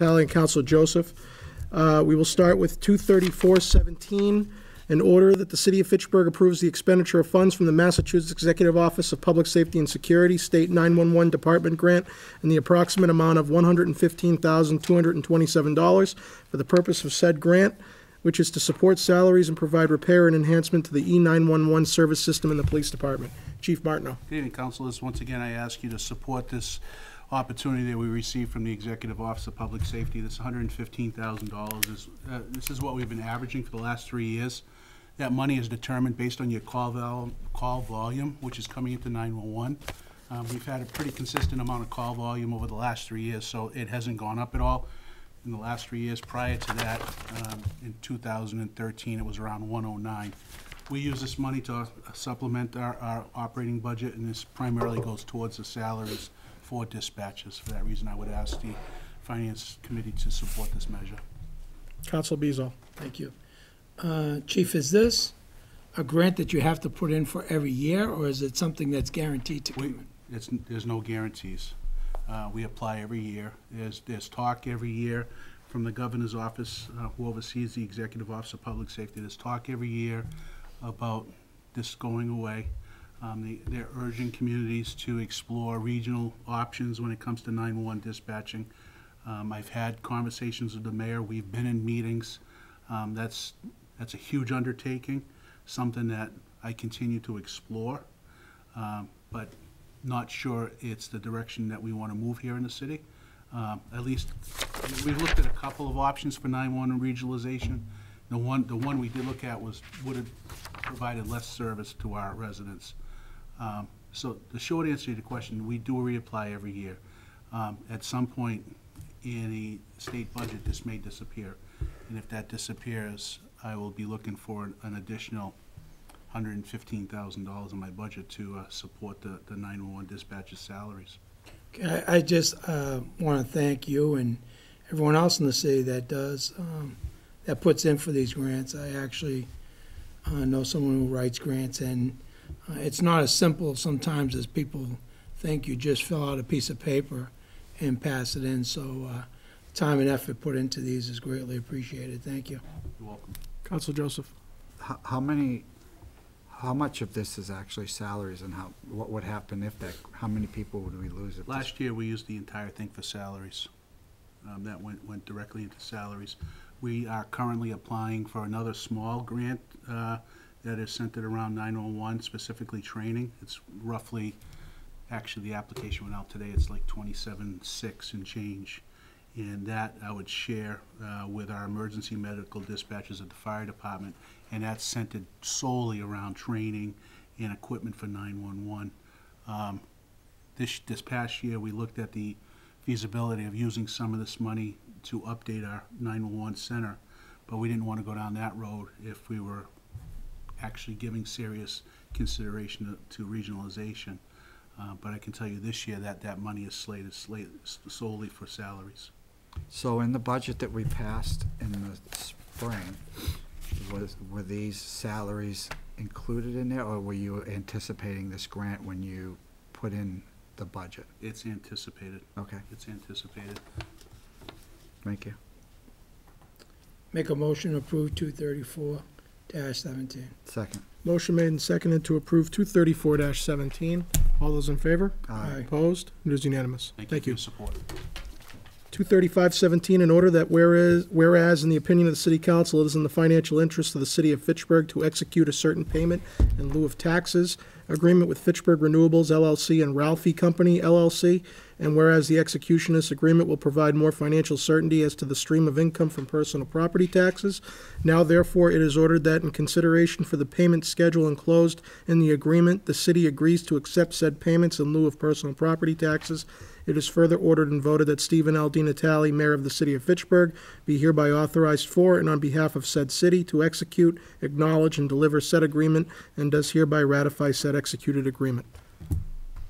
Tally and Councilor Joseph. We will start with 23417, an order that the City of Fitchburg approves the expenditure of funds from the Massachusetts Executive Office of Public Safety and Security State 911 Department grant in the approximate amount of $115,227 for the purpose of said grant, which is to support salaries and provide repair and enhancement to the E911 service system in the police department. Chief Martineau. Good evening, councilors. Once again, I ask you to support this opportunity that we received from the Executive Office of Public Safety. This $115,000 this is what we've been averaging for the last 3 years. That money is determined based on your call volume, which is coming into 911. We've had a pretty consistent amount of call volume over the last 3 years, so it hasn't gone up at all. In the last 3 years prior to that, in 2013, it was around 109. We use this money to supplement our operating budget, and this primarily goes towards the salaries for dispatchers. For that reason, I would ask the Finance Committee to support this measure. Council Beazle. Thank you. Chief, is this a grant that you have to put in for every year, or is it something that's guaranteed to come in? There's no guarantees. We apply every year. There's talk every year from the governor's office, who oversees the Executive Office of Public Safety. There's talk every year about this going away. They're urging communities to explore regional options when it comes to 911 dispatching. I've had conversations with the mayor. We've been in meetings. That's a huge undertaking, something that I continue to explore, but not sure it's the direction that we want to move here in the city. At least we've looked at a couple of options for 911 regionalization. The one we did look at would have provided less service to our residents. So the short answer to the question, we do reapply every year. At some point in the state budget, this may disappear. And if that disappears, I will be looking for an additional $115,000 in my budget to support the 911 dispatchers' salaries. Okay, I just want to thank you and everyone else in the city that does, that puts in for these grants. I actually know someone who writes grants, and it's not as simple sometimes as people think. You just fill out a piece of paper and pass it in. So time and effort put into these is greatly appreciated. Thank you. You're welcome. Council Joseph. How much of this is actually salaries, and what would happen if that? How many people would we lose? Last year, we used the entire thing for salaries. That went directly into salaries. We are currently applying for another small grant that is centered around 911, specifically training. It's roughly, actually the application went out today, it's like 27.6 and change. And that I would share with our emergency medical dispatchers at the fire department, and that's centered solely around training and equipment for 911. This past year, we looked at the feasibility of using some of this money to update our 911 center, but we didn't want to go down that road if we were actually giving serious consideration to regionalization. But I can tell you this year that money is slated solely for salaries. So in the budget that we passed in the spring, were these salaries included in there, or were you anticipating this grant when you put in the budget? It's anticipated. Okay. It's anticipated. Thank you. Make a motion to approve 234-17. Second. Motion made and seconded to approve 234-17. All those in favor? Aye. Opposed? It is unanimous. Thank you for your support. 235-17, in order that whereas in the opinion of the City Council, it is in the financial interest of the City of Fitchburg to execute a certain payment in lieu of taxes agreement with Fitchburg Renewables, LLC and Ralphie Company, LLC, and whereas the execution of this agreement will provide more financial certainty as to the stream of income from personal property taxes, now therefore it is ordered that in consideration for the payment schedule enclosed in the agreement, the City agrees to accept said payments in lieu of personal property taxes. It is further ordered and voted that Stephen L. DiNatale, Mayor of the City of Fitchburg, be hereby authorized for and on behalf of said city to execute, acknowledge, and deliver said agreement, and does hereby ratify said executed agreement.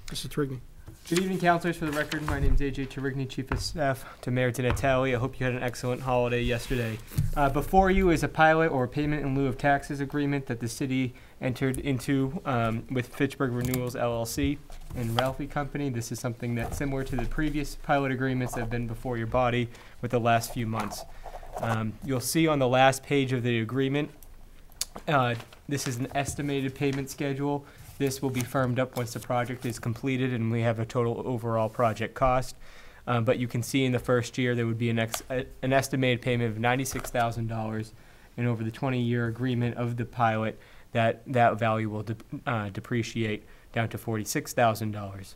Mr. Trigney. Good evening, councilors. For the record, my name is AJ Tarigny, Chief of Staff to Mayor Dinatelli. I hook you had an excellent holiday yesterday. Before you is a pilot or payment in lieu of taxes agreement that the city entered into with Fitchburg Renewals LLC and Ralphie Company. This is something that's similar to the previous pilot agreements that have been before your body with the last few months. You'll see on the last page of the agreement, this is an estimated payment schedule. This will be firmed up once the project is completed and we have a total overall project cost. But you can see in the first year there would be an estimated payment of $96,000, and over the 20-year agreement of the pilot, that value will depreciate down to $46,000.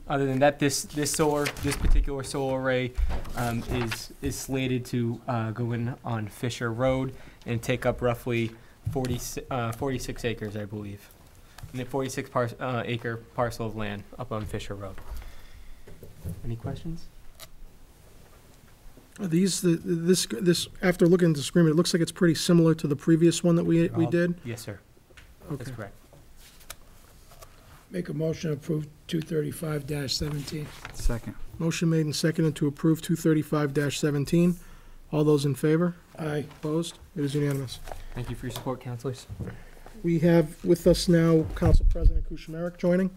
Other than that, this particular solar array is slated to go in on Fisher Road and take up roughly 46 acres, I believe. And a 46 acre parcel of land up on Fisher Road. Any questions? Are these, this, after looking at this agreement, it looks like it's pretty similar to the previous one that we did? Yes, sir. That's Okay. correct. Make a motion to approve 235-17. Second. Motion made and seconded to approve 235-17. All those in favor? Aye. Opposed? It is unanimous. Thank you for your support, councilors. We have with us now Council President Kuchmarek joining.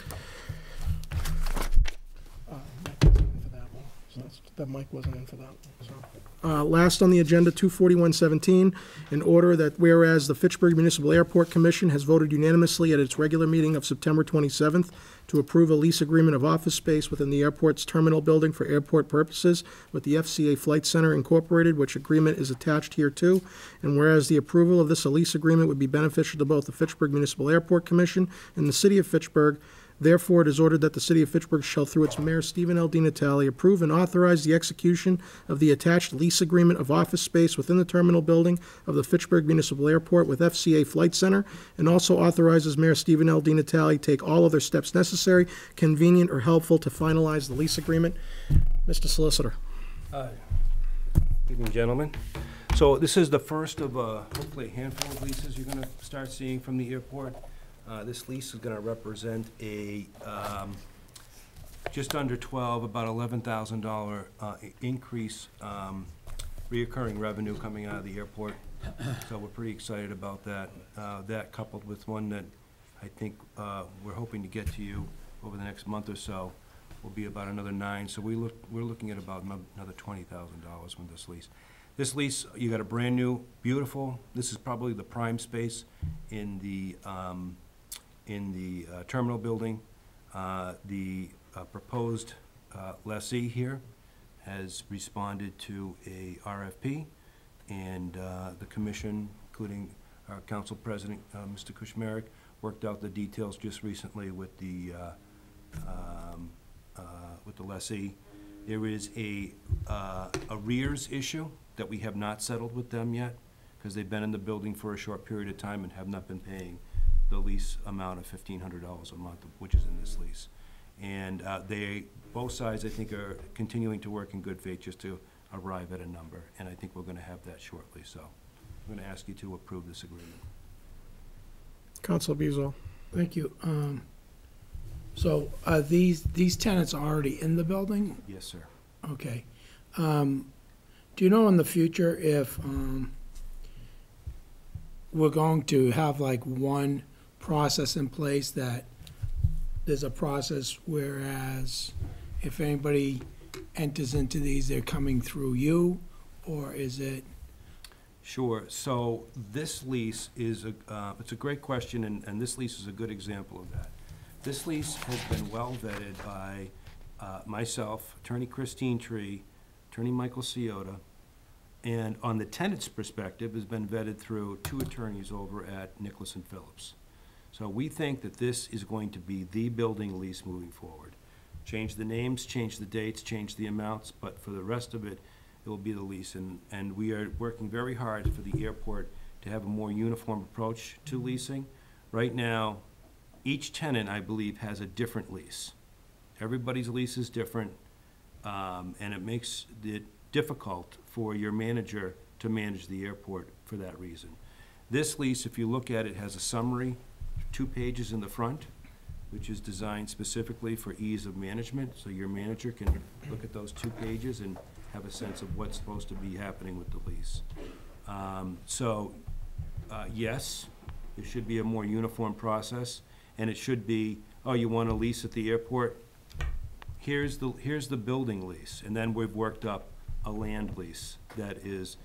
That mic wasn't in for that one. Last on the agenda, 24117, in order that whereas the Fitchburg Municipal Airport Commission has voted unanimously at its regular meeting of September 27th to approve a lease agreement of office space within the airport's terminal building for airport purposes with the FCA Flight Center Incorporated, which agreement is attached here too. And whereas the approval of this lease agreement would be beneficial to both the Fitchburg Municipal Airport Commission and the City of Fitchburg, therefore, it is ordered that the City of Fitchburg shall, through its Mayor, Stephen L. DiNatale, approve and authorize the execution of the attached lease agreement of office space within the terminal building of the Fitchburg Municipal Airport with FCA Flight Center, and also authorizes Mayor Stephen L. DiNatale take all other steps necessary, convenient, or helpful to finalize the lease agreement. Mr. Solicitor. Evening, gentlemen. So this is the first of hopefully a handful of leases you're going to start seeing from the airport. This lease is going to represent a just under 12, about $11,000 increase, reoccurring revenue coming out of the airport. So we're pretty excited about that. That coupled with one that I think we're hoping to get to you over the next month or so will be about another 9. So we're looking at about another $20,000 with this lease. This lease, you got a brand new, beautiful. This is probably the prime space in the terminal building. The proposed lessee here has responded to a RFP, and the commission, including our council president, Mr. Kuchmarek, worked out the details just recently with the lessee. There is a arrears issue that we have not settled with them yet, because they've been in the building for a short period of time and have not been paying the lease amount of $1,500 a month, which is in this lease. And both sides, I think, are continuing to work in good faith just to arrive at a number, and I think we're going to have that shortly. So I'm going to ask you to approve this agreement. Council Beazle. Thank you. So are these tenants already in the building? Yes, sir. Okay. Do you know in the future if we're going to have like one process in place, that there's a process whereas if anybody enters into these, they're coming through you, or is it? Sure. So this lease is it's a great question, and this lease is a good example of that. This lease has been well vetted by myself, Attorney Christine Tree, Attorney Michael Ciota, and on the tenant's perspective has been vetted through 2 attorneys over at Nicholas and Phillips. So we think that this is going to be the building lease moving forward. Change the names, change the dates, change the amounts, but for the rest of it, it will be the lease. And we are working very hard for the airport to have a more uniform approach to leasing. Right now, each tenant, I believe, has a different lease. Everybody's lease is different, and it makes it difficult for your manager to manage the airport for that reason. This lease, if you look at it, has a summary, 2 pages in the front, which is designed specifically for ease of management, so your manager can look at those 2 pages and have a sense of what's supposed to be happening with the lease. Yes, it should be a more uniform process, and it should be, oh, you want a lease at the airport? Here's the building lease, and then we've worked up a land lease that is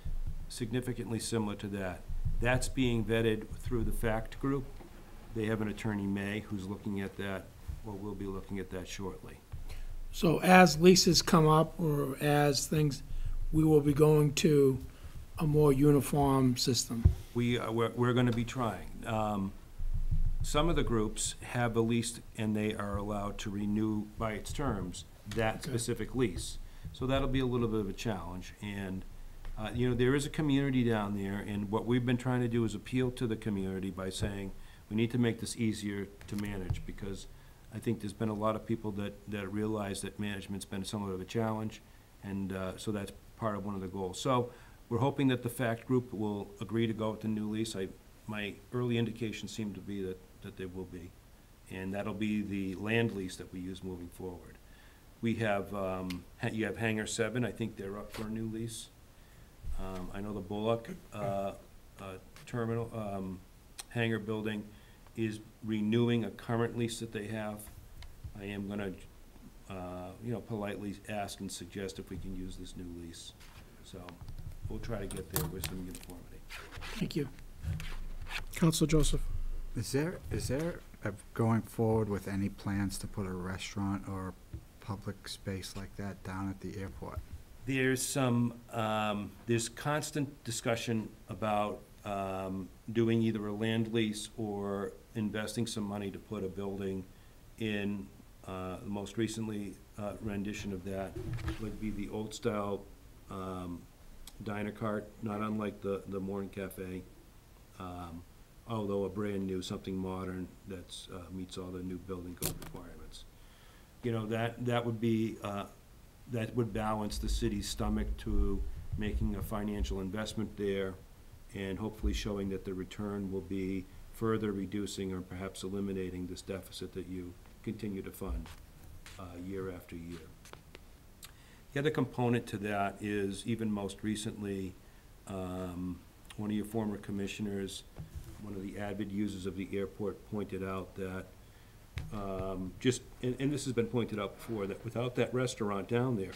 significantly similar to that. That's being vetted through the FACT group. They have an attorney, May, who's looking at that, or will be looking at that shortly. So as leases come up, or as things, we will be going to a more uniform system. We're gonna be trying. Some of the groups have a lease, and they are allowed to renew by its terms that Okay. specific lease. So that'll be a little bit of a challenge, and, there is a community down there, and what we've been trying to do is appeal to the community by saying, we need to make this easier to manage, because I think there's been a lot of people that realize that management's been somewhat of a challenge, and so that's part of one of the goals. So we're hoping that the FACT group will agree to go with the new lease. My early indications seem to be that they will be, and that'll be the land lease that we use moving forward. We have, you have Hangar 7, I think they're up for a new lease. I know the Bullock terminal, hangar building is renewing a current lease that they have. I am gonna, politely ask and suggest if we can use this new lease. So we'll try to get there with some uniformity. Thank you. Counselor Joseph. Is there, going forward with any plans to put a restaurant or public space like that down at the airport? There's there's constant discussion about doing either a land lease or investing some money to put a building in. The most recently rendition of that would be the old style diner cart, not unlike the Morning Cafe, although a brand new, something modern that's meets all the new building code requirements. That would be, that would balance the city's stomach to making a financial investment there, and hopefully showing that the return will be further reducing or perhaps eliminating this deficit that you continue to fund year after year. The other component to that is, even most recently, one of your former commissioners, one of the avid users of the airport, pointed out that and this has been pointed out before, that without that restaurant down there,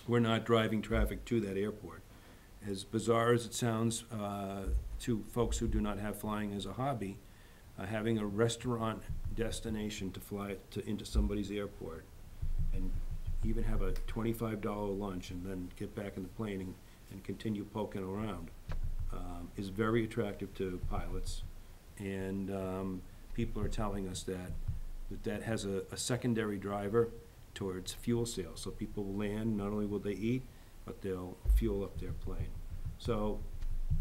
we're not driving traffic to that airport. As bizarre as it sounds to folks who do not have flying as a hobby, having a restaurant destination to fly into somebody's airport and even have a $25 lunch and then get back in the plane and continue poking around is very attractive to pilots. And people are telling us that has a secondary driver towards fuel sales. So people will land, not only will they eat, but they'll fuel up their plane. So,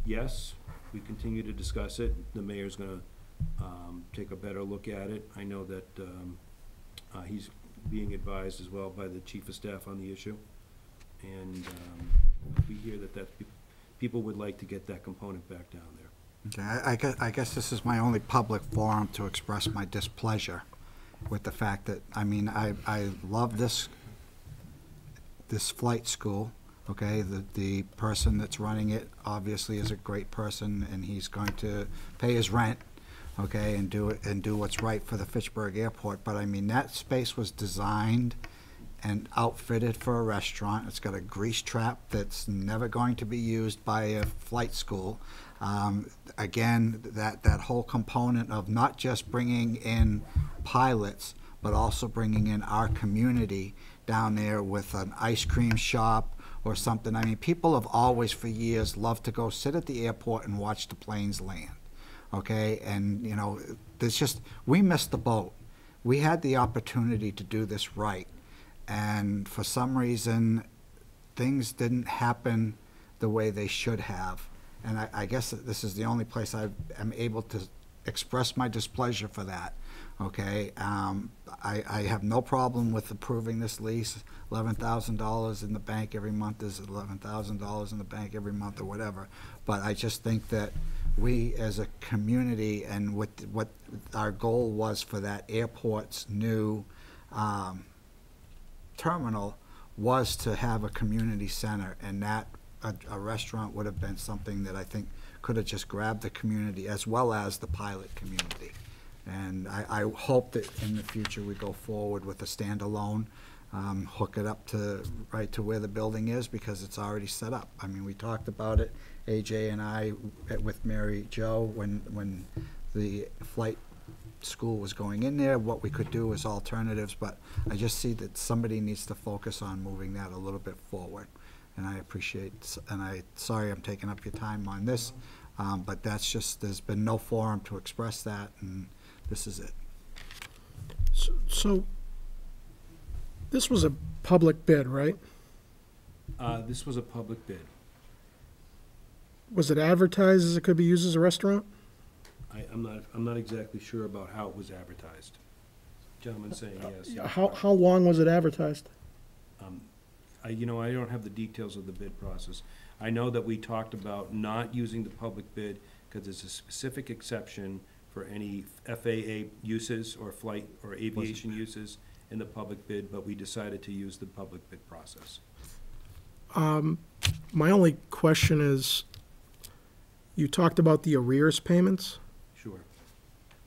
yes, we continue to discuss it. The mayor's gonna take a better look at it. I know that he's being advised as well by the chief of staff on the issue. And we hear that people would like to get that component back down there. Okay, I guess this is my only public forum to express my displeasure with the fact that, I love this flight school, okay? The person that's running it obviously is a great person, and he's going to pay his rent, okay, and do what's right for the Fitchburg Airport. But that space was designed and outfitted for a restaurant. It's got a grease trap that's never going to be used by a flight school. Again, that whole component of not just bringing in pilots, but also bringing in our community down there with an ice cream shop or something. People have always for years loved to go sit at the airport and watch the planes land, okay? And, we missed the boat. We had the opportunity to do this right. And for some reason, things didn't happen the way they should have. And I guess that this is the only place I am able to express my displeasure for that. okay? I have no problem with approving this lease. $11,000 in the bank every month is $11,000 in the bank every month or whatever. But I just think that we as a community and what our goal was for that airport's new terminal was to have a community center, and that a restaurant would have been something that I think could have just grabbed the community as well as the pilot community. And I hope that in the future we go forward with a standalone, hook it up to, right to where the building is, because it's already set up. I mean, we talked about it, AJ and I, with Mary Jo, when the flight school was going in there, what we could do as alternatives, but I just see that somebody needs to focus on moving that a little bit forward. And I appreciate, sorry I'm taking up your time on this, but that's just, there's been no forum to express that, and this is it. So this was a public bid, right? This was a public bid. Was it advertised as it could be used as a restaurant? I'm not exactly sure about how it was advertised. Gentleman saying yes. How long was it advertised? I don't have the details of the bid process. I know that we talked about not using the public bid because there's a specific exception for any FAA uses or flight or aviation uses in the public bid, but we decided to use the public bid process. My only question is, you talked about the arrears payments. Sure.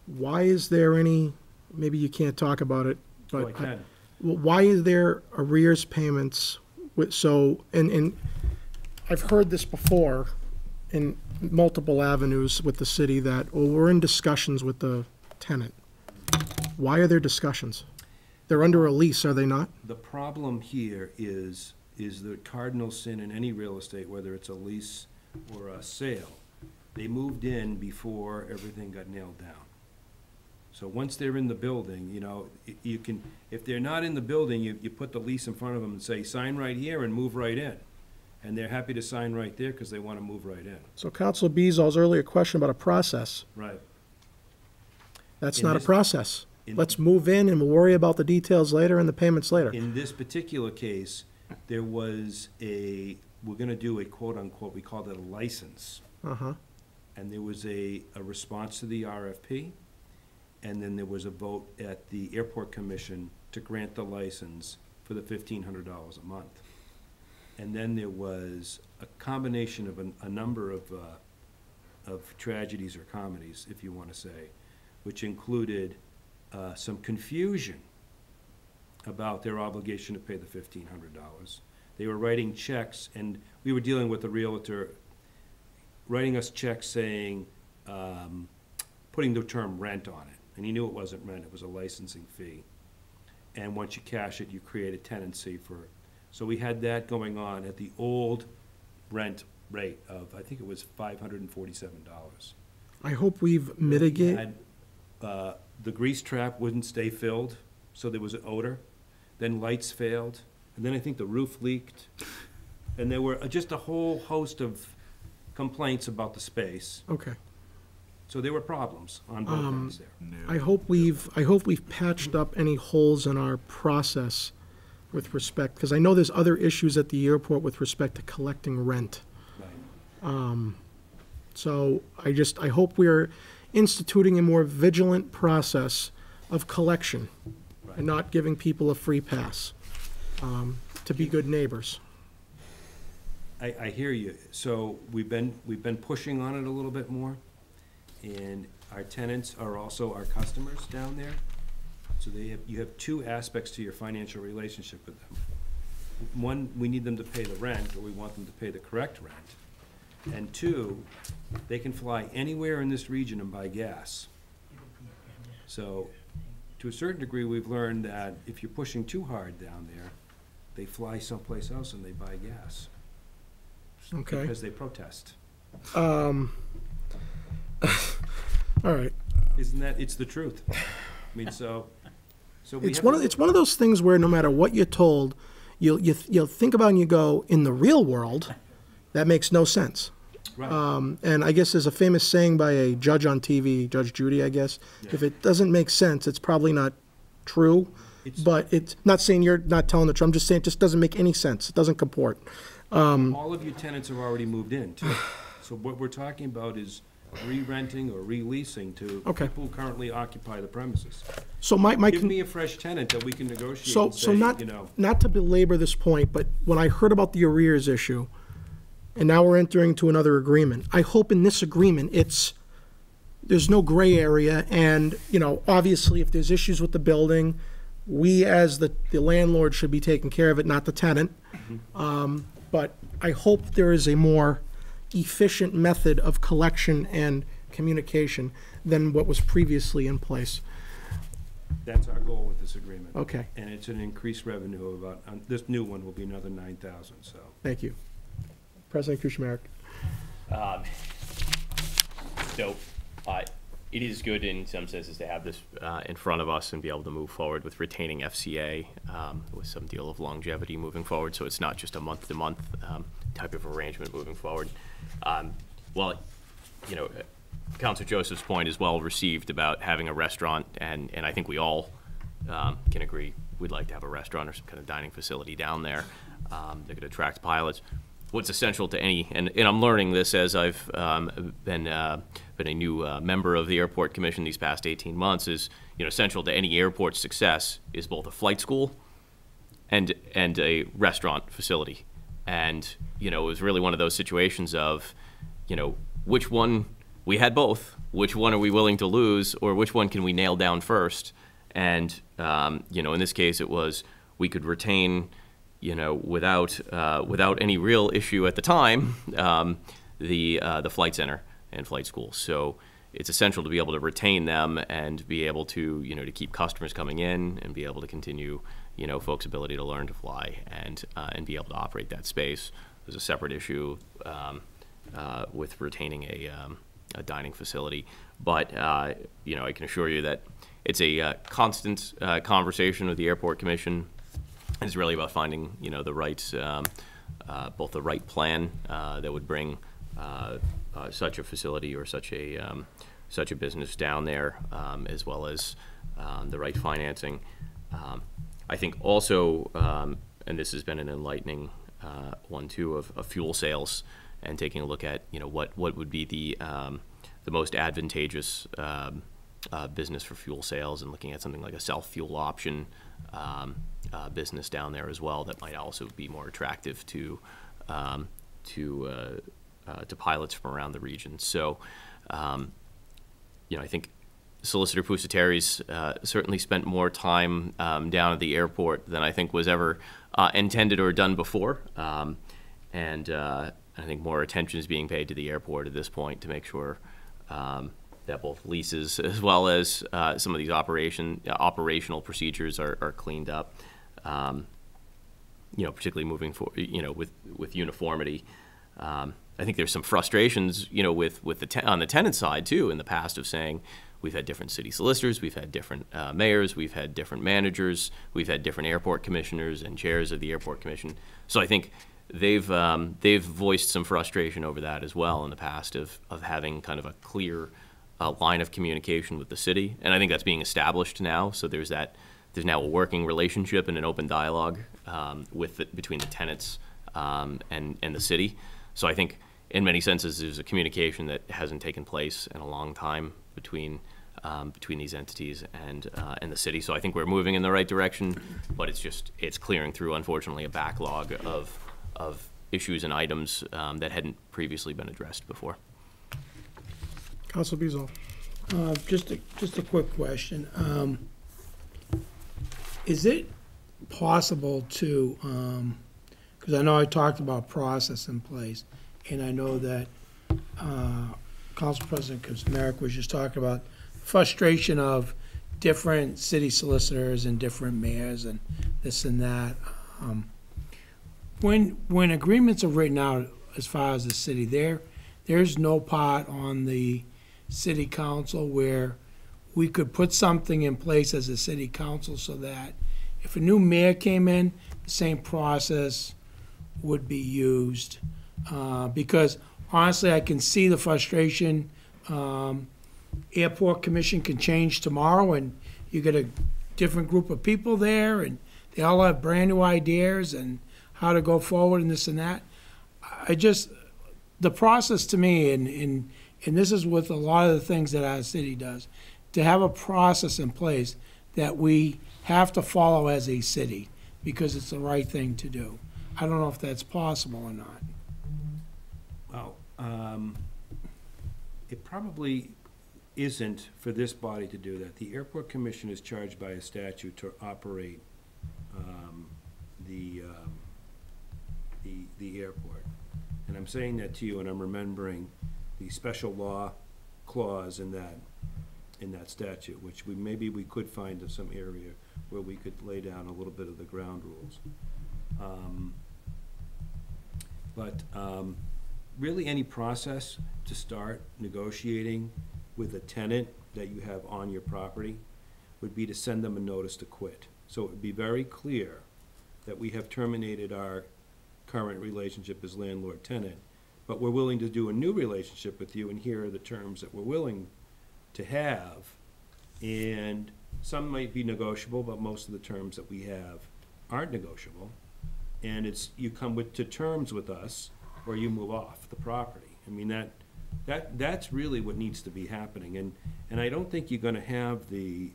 Why is there any, maybe you can't talk about it, but Oh, I can. why is there arrears payments and I've heard this before in multiple avenues with the city that, well, we're in discussions with the tenant. Why are there discussions? They're under a lease, are they not? The problem here is the cardinal sin in any real estate, whether it's a lease or a sale. They moved in before everything got nailed down. So once they're in the building, you can, if they're not in the building, you put the lease in front of them and say, sign right here and move right in. And they're happy to sign right there because they want to move right in. So Councilor Bezal's earlier question about a process, Right. that's In not a this- process. in- Let's move in and we'll worry about the details later and the payments later. In this particular case, there was we're going to do a quote-unquote, we called it a license. Uh-huh. And there was a response to the RFP, and then there was a vote at the Airport Commission to grant the license for the $1,500 a month. And then there was a combination of a number of tragedies or comedies, if you want to say, which included some confusion about their obligation to pay the $1,500. They were writing checks, and we were dealing with a realtor writing us checks saying, putting the term rent on it. And he knew it wasn't rent, it was a licensing fee. And once you cash it, you create a tenancy for, so we had that going on at the old rent rate of, I think it was $547. I hope we've mitigated. Had, the grease trap wouldn't stay filled, so there was an odor. Then lights failed, and then I think the roof leaked. And there were just a whole host of complaints about the space. Okay. So there were problems on both ends there. I hope we've patched up any holes in our process with respect, because I know there's other issues at the airport with respect to collecting rent. Right. So I hope we're instituting a more vigilant process of collection and not giving people a free pass, to be good neighbors. I hear you. So we've been pushing on it a little bit more, and our tenants are also our customers down there. So you have two aspects to your financial relationship with them. One, we need them to pay the rent, or we want them to pay the correct rent. And two, they can fly anywhere in this region and buy gas. So to a certain degree, we've learned that if you're pushing too hard down there, they fly someplace else and they buy gas. Okay. Because they protest. All right. Isn't that, it's the truth. I mean, so we It's have one to- of those things where no matter what you're told, you'll think about it and you go, in the real world, that makes no sense. Right. And I guess there's a famous saying by a judge on TV, Judge Judy, I guess. Yeah. If it doesn't make sense, it's probably not true. It's- But it's not saying you're not telling the truth. I'm just saying it just doesn't make any sense. It doesn't comport. All of your tenants have already moved in, too. So what we're talking about is re-renting or re-leasing to Okay. people who currently occupy the premises. So my Give me a fresh tenant that we can negotiate So, and so say, not, you know, not to belabor this point, but when I heard about the arrears issue, and now we're entering to another agreement, I hope in this agreement, there's no gray area, and, obviously, if there's issues with the building, we as the landlord should be taking care of it, not the tenant. But I hope there is a more efficient method of collection and communication than what was previously in place. that's our goal with this agreement. Okay, And it's an increased revenue of about, this new one will be another 9,000, so. thank you. President Kuchmarek. So, it is good in some senses to have this in front of us and be able to move forward with retaining FCA with some deal of longevity moving forward, so it's not just a month-to-month type of arrangement moving forward. Well, Councilor Joseph's point is well received about having a restaurant, and I think we all can agree we'd like to have a restaurant or some kind of dining facility down there that could attract pilots. What's essential to any, and I'm learning this as I've been a new member of the Airport Commission these past 18 months, is essential to any airport success is both a flight school and a restaurant facility. And it was really one of those situations of which one, we had both, which one are we willing to lose, or which one can we nail down first? And in this case it was we could retain without any real issue at the time, the flight center and flight school. So it's essential to be able to retain them and be able to, to keep customers coming in and be able to continue, folks' ability to learn to fly and be able to operate that space. There's a separate issue with retaining a dining facility. But, I can assure you that it's a constant conversation with the Airport Commission. It's really about finding, the right, both the right plan that would bring such a facility or such a business down there, as well as the right financing. I think also, and this has been an enlightening one too, of fuel sales and taking a look at, what would be the most advantageous business for fuel sales, and looking at something like a self-fuel option business down there as well that might also be more attractive to pilots from around the region. So, I think Solicitor Pusateri certainly spent more time down at the airport than I think was ever intended or done before. And I think more attention is being paid to the airport at this point to make sure that both leases as well as some of these operational procedures are cleaned up. Particularly moving forward, with uniformity. I think there's some frustrations, with on the tenant side too in the past of saying we've had different city solicitors, we've had different mayors, we've had different managers, we've had different airport commissioners and chairs of the airport commission. So I think they've voiced some frustration over that as well in the past of having kind of a clear line of communication with the city, and I think that's being established now. So there's now a working relationship and an open dialogue between the tenants and the city. So I think in many senses there's a communication that hasn't taken place in a long time between these entities and the city. So I think we're moving in the right direction, but it's clearing through, unfortunately, a backlog of issues and items that hadn't previously been addressed before. Council Beazle. Just a quick question. Is it possible to, because I know I talked about process in place, and I know that Council President Kuchmarek was just talking about frustration of different city solicitors and different mayors and this and that. When agreements are written out as far as the city, there's no part on the city council where we could put something in place as a city council so that if a new mayor came in, the same process would be used. Because honestly, I can see the frustration. Airport Commission can change tomorrow, and you get a different group of people there, and they all have brand-new ideas and how to go forward and this and that. The process to me, and this is with a lot of the things that our city does, to have a process in place that we have to follow as a city, because it's the right thing to do. I don't know if that's possible or not. Well, it probably isn't for this body to do that. The Airport Commission is charged by a statute to operate the airport. And I'm saying that to you, and I'm remembering the special law clause in that statute, which maybe we could find some area where we could lay down a little bit of the ground rules. Really, any process to start negotiating with a tenant that you have on your property would be to send them a notice to quit. So it would be very clear that we have terminated our current relationship as landlord-tenant, but we're willing to do a new relationship with you, and here are the terms that we're willing to have. And some might be negotiable, but most of the terms that we have aren't negotiable. And it's, you come to terms with us, or you move off the property. I mean, that's really what needs to be happening. And I don't think you're gonna have the,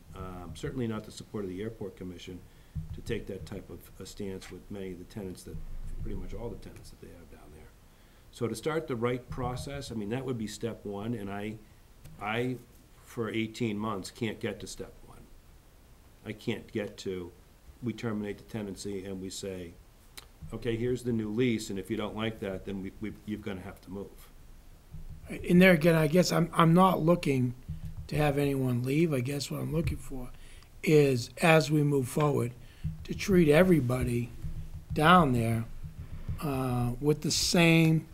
certainly not the support of the Airport Commission to take that type of a stance with many of the tenants that, pretty much all the tenants that they have down there. So to start the right process, I mean, that would be step one, and I for 18 months, can't get to step one. I can't get to, we terminate the tenancy and we say, okay, here's the new lease, and if you don't like that, then you're gonna have to move. And there again, I guess I'm not looking to have anyone leave. I guess what I'm looking for is, as we move forward, to treat everybody down there with the same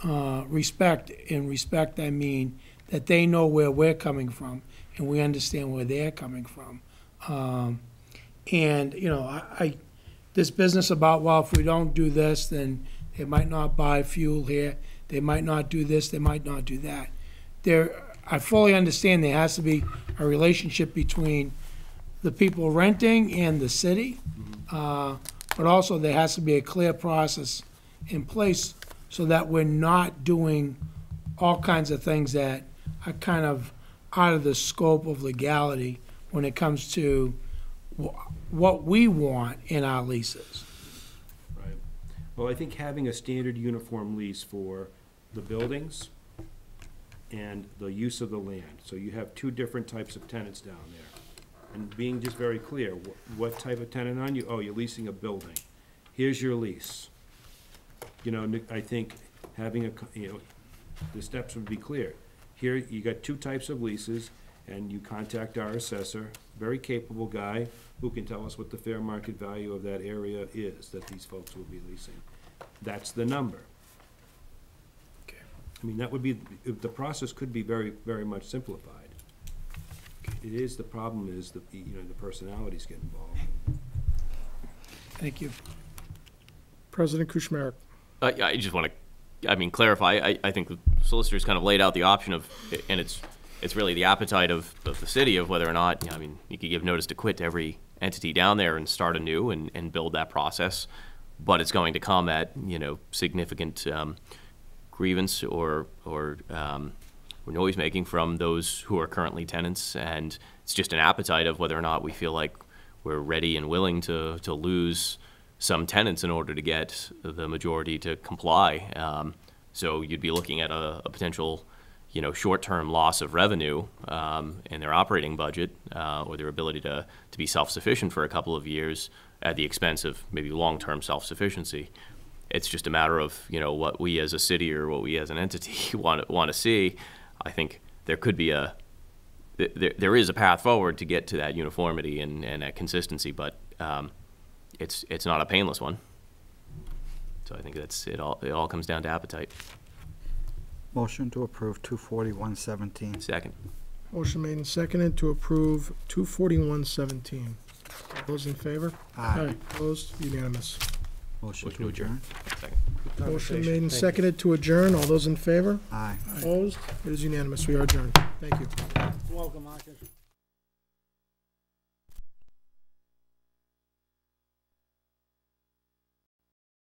respect. In respect, I mean that they know where we're coming from and we understand where they're coming from. And, you know, this business about, well, if we don't do this, then they might not buy fuel here. They might not do this, they might not do that. I fully understand there has to be a relationship between the people renting and the city, but also there has to be a clear process in place so that we're not doing all kinds of things that are kind of out of the scope of legality when it comes to what we want in our leases. Right. Well, I think having a standard uniform lease for the buildings and the use of the land. So you have two different types of tenants down there. And being just very clear, what type of tenant are you? Oh, you're leasing a building. Here's your lease. You know, I think having the steps would be clear. Here, you got two types of leases, and you contact our assessor, very capable guy, who can tell us what the fair market value of that area is that these folks will be leasing. That's the number. Okay. I mean, that would be, the process could be very, very much simplified. It is, the problem is that, you know, the personalities get involved. Thank you. President Kuchmarek. I just want to, clarify. I think the solicitor's kind of laid out the option of, and it's really the appetite of the city of whether or not, you could give notice to quit to every entity down there and start anew and build that process. But it's going to come at, significant grievance or noise making from those who are currently tenants. And it's just an appetite of whether or not we feel like we're ready and willing to lose some tenants in order to get the majority to comply. So you'd be looking at a potential, short-term loss of revenue in their operating budget or their ability to be self-sufficient for a couple of years at the expense of maybe long-term self-sufficiency. It's just a matter of, what we as a city or what we as an entity want to see. I think there could be there is a path forward to get to that uniformity and that consistency, but it's not a painless one. So I think it all comes down to appetite. Motion to approve 24117. Second. Motion made and seconded to approve 24117. All those in favor? Aye. Opposed? Unanimous. Motion to adjourn. Second. Motion made and seconded to adjourn. All those in favor? Aye. Opposed? It is unanimous. We are adjourned. Thank you. Welcome, Marcus.